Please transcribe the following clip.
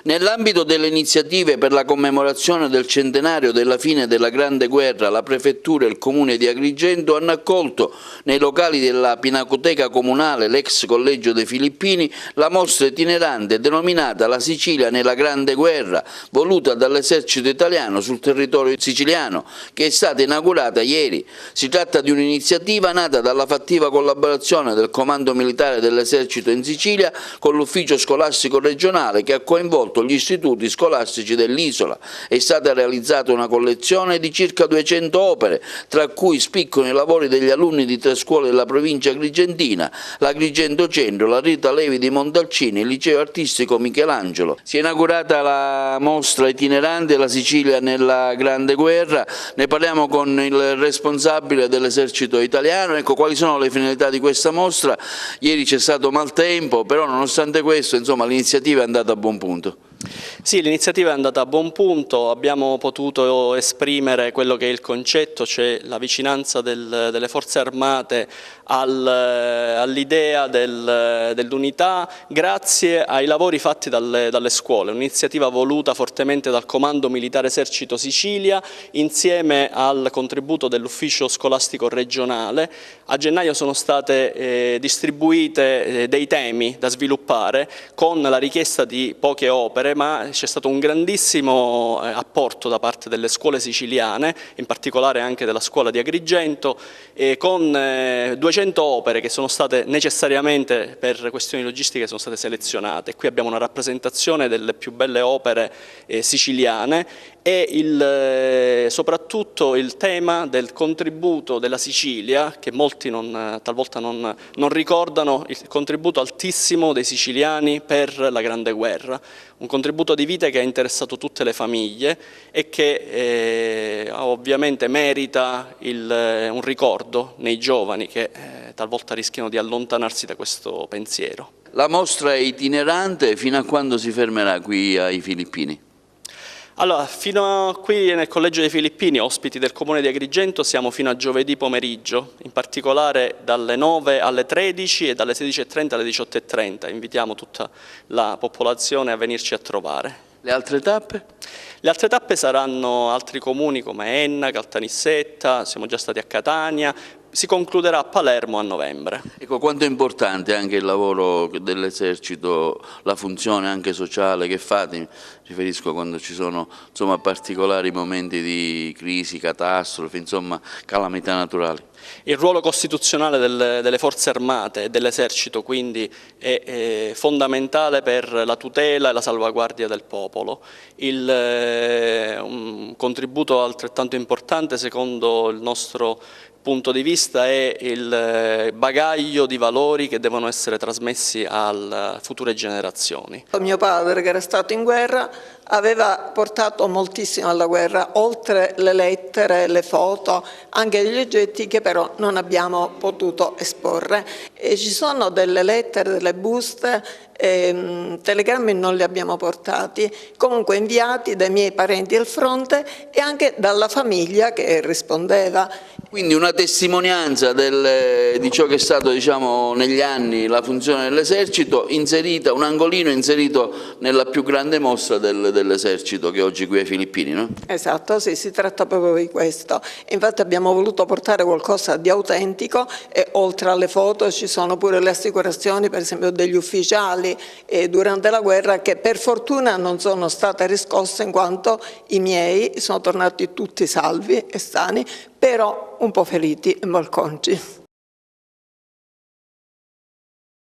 Nell'ambito delle iniziative per la commemorazione del centenario della fine della Grande Guerra, la Prefettura e il Comune di Agrigento hanno accolto nei locali della Pinacoteca Comunale, l'ex Collegio dei Filippini, la mostra itinerante denominata La Sicilia nella Grande Guerra, voluta dall'esercito italiano sul territorio siciliano, che è stata inaugurata ieri. Si tratta di un'iniziativa nata dalla fattiva collaborazione del Comando Militare dell'Esercito in Sicilia con l'Ufficio Scolastico Regionale, che ha coinvolto gli istituti scolastici dell'isola. È stata realizzata una collezione di circa 200 opere, tra cui spiccano i lavori degli alunni di 3 scuole della provincia agrigentina, l'Agrigento Centro, la Rita Levi di Montalcini, il Liceo Artistico Michelangelo. Si è inaugurata la mostra itinerante La Sicilia nella Grande Guerra. Ne parliamo con il responsabile dell'esercito italiano. Ecco, quali sono le finalità di questa mostra? Ieri c'è stato maltempo, però nonostante questo, insomma, l'iniziativa è andata a buon punto. Sì, l'iniziativa è andata a buon punto, abbiamo potuto esprimere quello che è il concetto, cioè la vicinanza delle forze armate all'idea dell'unità grazie ai lavori fatti dalle scuole, un'iniziativa voluta fortemente dal Comando Militare Esercito Sicilia insieme al contributo dell'Ufficio Scolastico Regionale. A gennaio sono state distribuite dei temi da sviluppare con la richiesta di poche opere, ma c'è stato un grandissimo apporto da parte delle scuole siciliane, in particolare anche della scuola di Agrigento, con 200 opere che sono state necessariamente, per questioni logistiche, sono state selezionate. Qui abbiamo una rappresentazione delle più belle opere siciliane e soprattutto il tema del contributo della Sicilia, che molti talvolta non ricordano, il contributo altissimo dei siciliani per la Grande Guerra. Un contributo di vite che ha interessato tutte le famiglie e che ovviamente merita un ricordo nei giovani che talvolta rischiano di allontanarsi da questo pensiero. La mostra è itinerante, fino a quando si fermerà qui ai Filippini? Allora, fino a qui nel Collegio dei Filippini, ospiti del Comune di Agrigento, siamo fino a giovedì pomeriggio, in particolare dalle 9 alle 13 e dalle 16:30 alle 18:30. Invitiamo tutta la popolazione a venirci a trovare. Le altre tappe? Le altre tappe saranno altri comuni come Enna, Caltanissetta, siamo già stati a Catania. Si concluderà a Palermo a novembre. Ecco, quanto è importante anche il lavoro dell'esercito, la funzione anche sociale che fate, mi riferisco quando ci sono particolari momenti di crisi, catastrofi, insomma calamità naturali. Il ruolo costituzionale delle forze armate e dell'esercito quindi è fondamentale per la tutela e la salvaguardia del popolo. Un contributo altrettanto importante secondo il nostro punto di vista è il bagaglio di valori che devono essere trasmessi alle future generazioni. Mio padre, che era stato in guerra, aveva portato moltissimo alla guerra, oltre le lettere, le foto, anche gli oggetti che però non abbiamo potuto esporre. E ci sono delle lettere, delle buste, telegrammi non li abbiamo portati, comunque inviati dai miei parenti al fronte e anche dalla famiglia che rispondeva. Quindi una testimonianza di ciò che è stato, diciamo, negli anni la funzione dell'esercito, inserita, un angolino inserito nella più grande mostra dell'esercito che oggi qui ai Filippini, no? Esatto, sì, si tratta proprio di questo. Infatti abbiamo voluto portare qualcosa di autentico e oltre alle foto ci sono pure le assicurazioni, per esempio degli ufficiali durante la guerra, che per fortuna non sono state riscosse in quanto i miei sono tornati tutti salvi e sani, però un po' feriti e malconci.